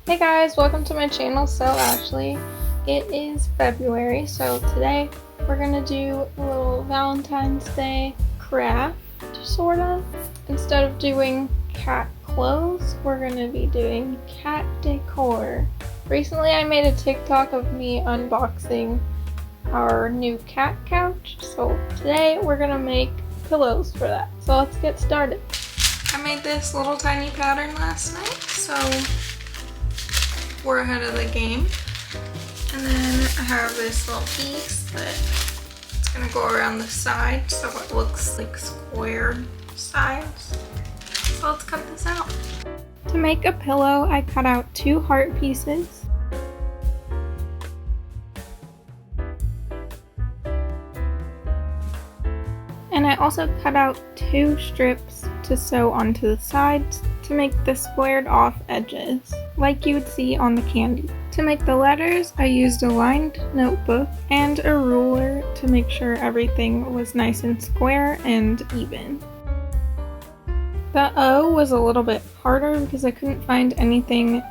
Hey guys, welcome to my channel. So Ashley, it is February, so today we're gonna do a little Valentine's Day craft, sort of. Instead of doing cat clothes, we're gonna be doing cat decor. Recently I made a TikTok of me unboxing our new cat couch, so today we're gonna make pillows for that. So let's get started. I made this little tiny pattern last night, so we're ahead of the game. And then I have this little piece that it's gonna go around the side so it looks like square sides. So let's cut this out. To make a pillow, I cut out 2 heart pieces. And I also cut out 2 strips to sew onto the sides to make the squared off edges, like you would see on the candy. To make the letters, I used a lined notebook and a ruler to make sure everything was nice and square and even. The O was a little bit harder because I couldn't find anything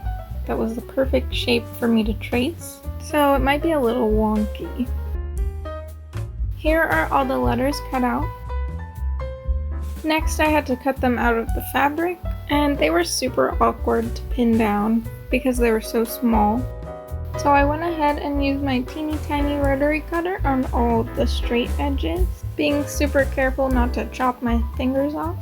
that was the perfect shape for me to trace, so it might be a little wonky. Here are all the letters cut out. Next I had to cut them out of the fabric, and they were super awkward to pin down because they were so small. So I went ahead and used my teeny tiny rotary cutter on all of the straight edges, being super careful not to chop my fingers off.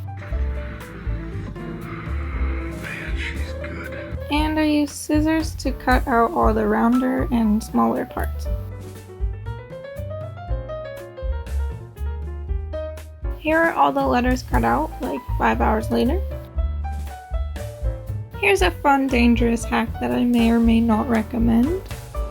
Man, she's good. And I used scissors to cut out all the rounder and smaller parts. Here are all the letters cut out, like 5 hours later. Here's a fun, dangerous hack that I may or may not recommend.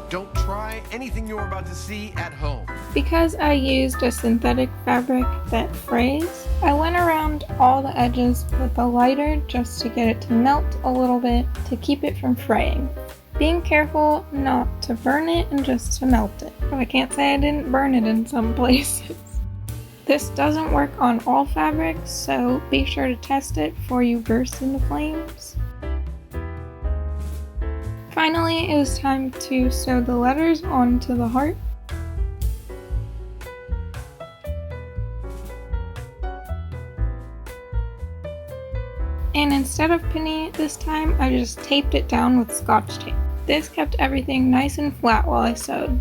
Don't try anything you're about to see at home. Because I used a synthetic fabric that frays, I went around all the edges with a lighter just to get it to melt a little bit to keep it from fraying. Being careful not to burn it and just to melt it. But I can't say I didn't burn it in some places. This doesn't work on all fabrics, so be sure to test it before you burst into flames. Finally, it was time to sew the letters onto the heart. And instead of pinning it this time, I just taped it down with Scotch tape. This kept everything nice and flat while I sewed.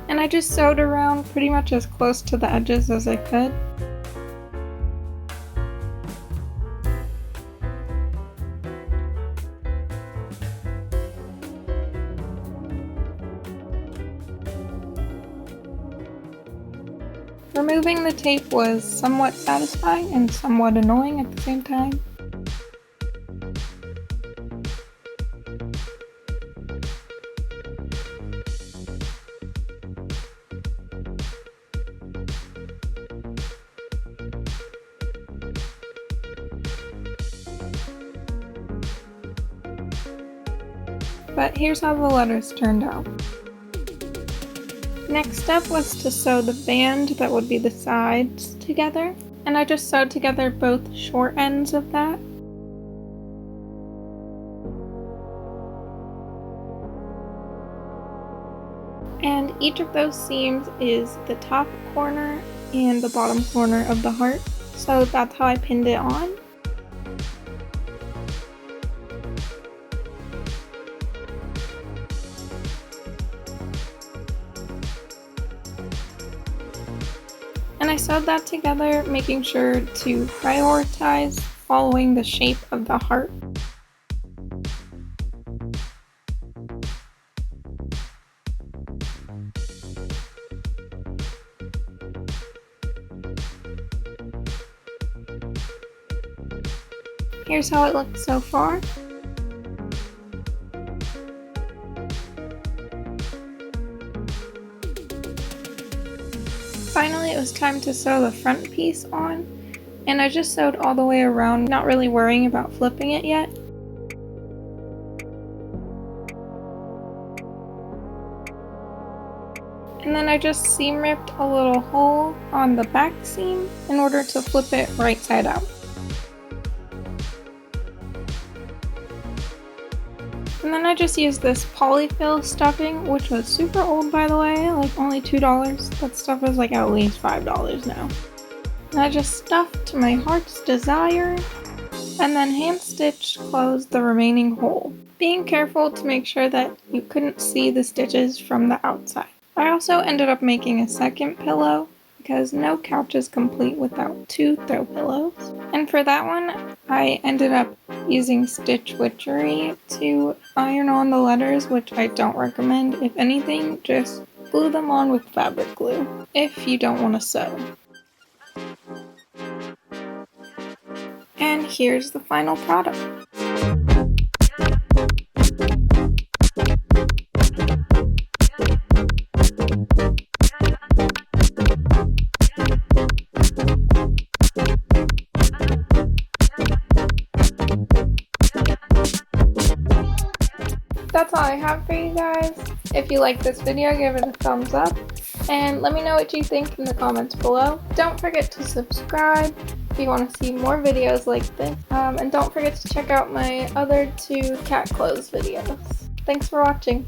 And I just sewed around pretty much as close to the edges as I could. Removing the tape was somewhat satisfying and somewhat annoying at the same time. But here's how the letters turned out. Next step was to sew the band that would be the sides together, and I just sewed together both short ends of that. And each of those seams is the top corner and the bottom corner of the heart, so that's how I pinned it on. And I sewed that together, making sure to prioritize following the shape of the heart. Here's how it looks so far. Finally, it was time to sew the front piece on, and I just sewed all the way around, not really worrying about flipping it yet. And then I just seam ripped a little hole on the back seam in order to flip it right side out. And then I just used this poly-fil stuffing, which was super old by the way, like only $2. That stuff is like at least $5 now. And I just stuffed to my heart's desire, and then hand stitched closed the remaining hole, being careful to make sure that you couldn't see the stitches from the outside. I also ended up making a second pillow because no couch is complete without 2 throw pillows. And for that one, I ended up using stitch witchery to iron on the letters, which I don't recommend. If anything, just glue them on with fabric glue if you don't want to sew. And here's the final product. That's all I have for you guys. If you like this video, give it a thumbs up. And let me know what you think in the comments below. Don't forget to subscribe if you want to see more videos like this. And don't forget to check out my other 2 cat clothes videos. Thanks for watching.